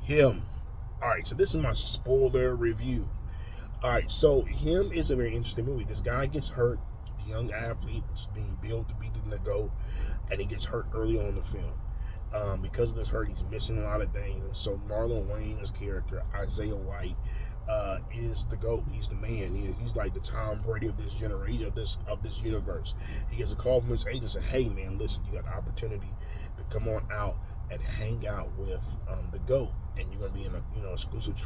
Him. All right, so this is my spoiler review. All right, so Him is a very interesting movie. This guy gets hurt, young athlete that's being billed to be the GOAT, and he gets hurt early on in the film. Because of this hurt, he's missing a lot of things. And so Marlon Wayne's character, Isaiah White, is the GOAT. He's the man. He's like the Tom Brady of this generation, of this universe. He gets a call from his agent and said, "Hey man, listen, you got the opportunity to come on out and hang out with the GOAT, and you're gonna be in a exclusive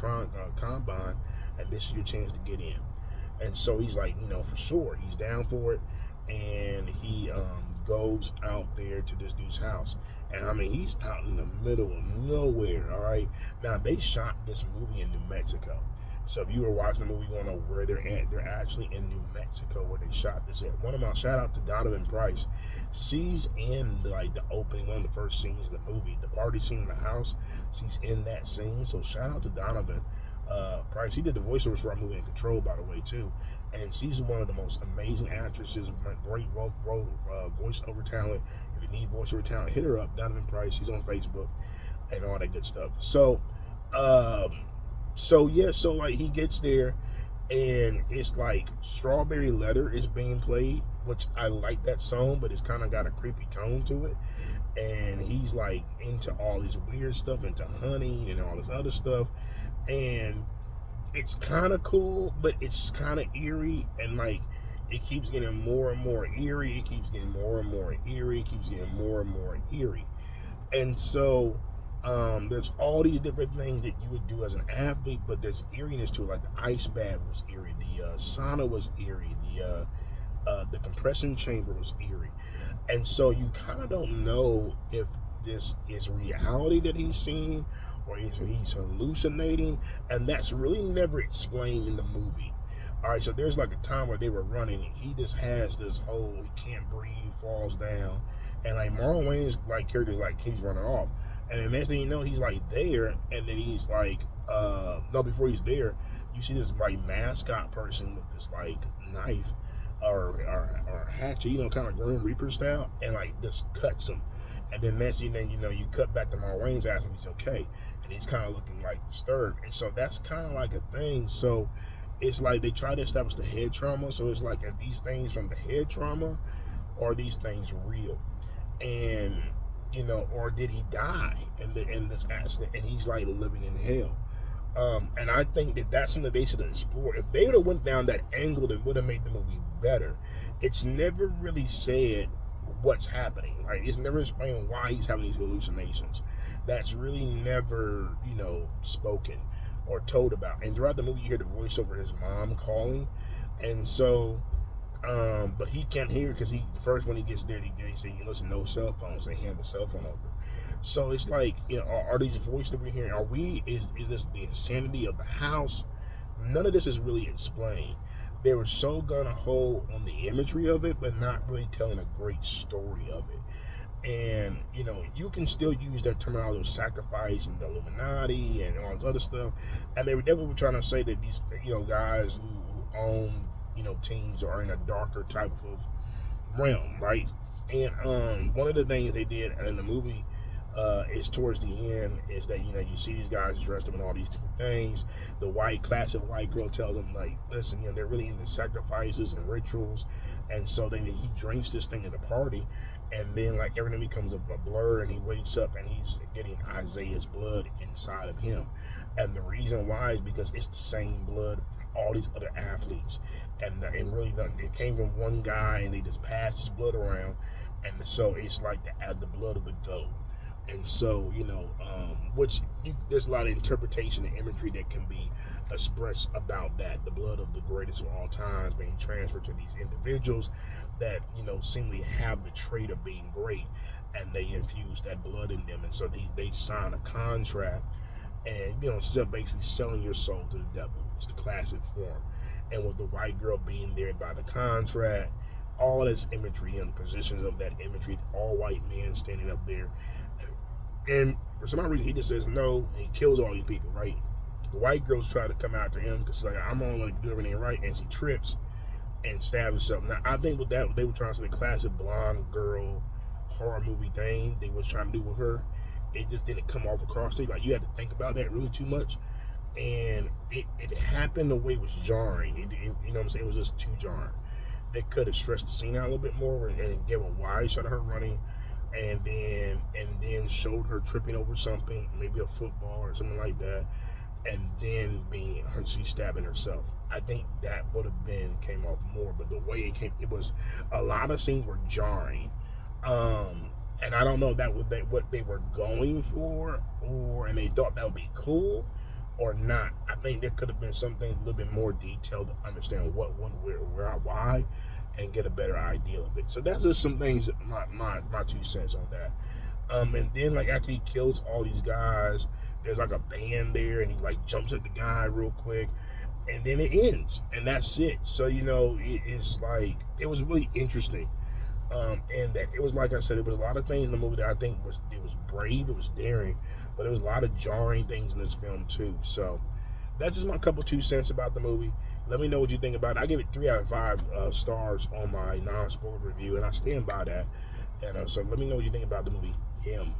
combine, and this is your chance to get in." And so he's like, for sure, he's down for it, and he goes out there to this dude's house. And I mean, he's out in the middle of nowhere. All right, now they shot this movie in New Mexico. So if you were watching the movie, you want to know where they're at. They're actually in New Mexico where they shot this at. Shout out to Donovan Price. She's in the opening, one of the first scenes in the movie, the party scene in the house. She's in that scene. So shout out to Donovan Price. He did the voiceovers for our movie In Control, by the way, too. And she's one of the most amazing actresses, great voiceover talent. If you need voiceover talent, hit her up, Donovan Price. She's on Facebook and all that good stuff. So he gets there, and it's like Strawberry Letter is being played, which I like that song, but it's kind of got a creepy tone to it. And he's like into all this weird stuff, into honey and all this other stuff. And it's kind of cool, but it's kind of eerie, and it keeps getting more and more eerie. It keeps getting more and more eerie. It keeps getting more and more eerie. And so there's all these different things that you would do as an athlete, but there's eeriness to it. Like the ice bath was eerie, the sauna was eerie, the compression chamber was eerie. And so you kind of don't know if this is reality that he's seeing or if he's hallucinating, and that's really never explained in the movie. All right, so there's a time where they were running, he just has this whole, he can't breathe, falls down, and Marlon Wayne's character keeps running off, and the next thing you know, he's there, and then he's before he's there, you see this mascot person with this knife or hatchet, kind of Grim Reaper style, and just cuts him. And then next thing you cut back to Marlon Wayne's ass, and he's okay, and he's kind of looking disturbed. And so that's kind of a thing. So it's they try to establish the head trauma. So it's are these things from the head trauma, or are these things real? And or did he die in this accident, and he's living in hell? And I think that's something they should have explored. If they would have went down that angle, that would have made the movie better. It's never really said what's happening. It's never explained why he's having these hallucinations. That's really never, spoken or told about. And throughout the movie, you hear the voiceover of his mom calling, and so, but he can't hear because the first when he gets there, they say, "Listen, no cell phones." They hand the cell phone over. So it's are these voices that we're hearing? Is this the insanity of the house? None of this is really explained. They were so gung ho on the imagery of it, but not really telling a great story of it. And you can still use that terminology of sacrifice and the Illuminati and all this other stuff. And they were definitely trying to say that these guys who own teams are in a darker type of realm, right? And one of the things they did in the movie is towards the end is that you see these guys dressed up in all these different things. The classic white girl tells them listen, they're really into sacrifices and rituals, and so then he drinks this thing at the party, and then everything becomes a blur, and he wakes up and he's getting Isaiah's blood inside of him. And the reason why is because it's the same blood from all these other athletes, and really it came from one guy, and they just passed his blood around, and so it's the blood of the GOAT. And so, there's a lot of interpretation and imagery that can be expressed about that. The blood of the greatest of all times being transferred to these individuals that, seemingly have the trait of being great, and they infuse that blood in them. And so they sign a contract, and, still basically selling your soul to the devil. It's the classic form. And with the white girl being there by the contract, all this imagery and the positions of that imagery, all white men standing up there. And for some reason, he just says no, and he kills all these people, right? The white girls try to come after him because I'm only going to do everything right, and she trips and stabs herself. Now, I think with that, they were trying to say the classic blonde girl horror movie thing they was trying to do with her. it just didn't come off across to you. Like, you had to think about that really too much. And it happened the way it was jarring. You know what I'm saying? It was just too jarring. They could have stretched the scene out a little bit more and gave a wide shot of her running, and then showed her tripping over something, maybe a football or something like that, and then being her, she's stabbing herself. I think that would have came off more. But the way it was, a lot of scenes were jarring. And I don't know if that was what they were going for, and they thought that would be cool or not. I think there could have been something a little bit more detailed to understand what, when, where, why, and get a better idea of it. So that's just some things, my 2 cents on that. And then, like, after he kills all these guys, there's like a band there, and he like jumps at the guy real quick, and then it ends, and that's it. So, you know, it's like, it was really interesting. And that it was, like I said, it was a lot of things in the movie that I think was brave, it was daring, but there was a lot of jarring things in this film too. So that's just my couple 2 cents about the movie. Let me know what you think about it. I give it 3 out of 5 stars on my non-spoiler review, and I stand by that. And so let me know what you think about the movie Him.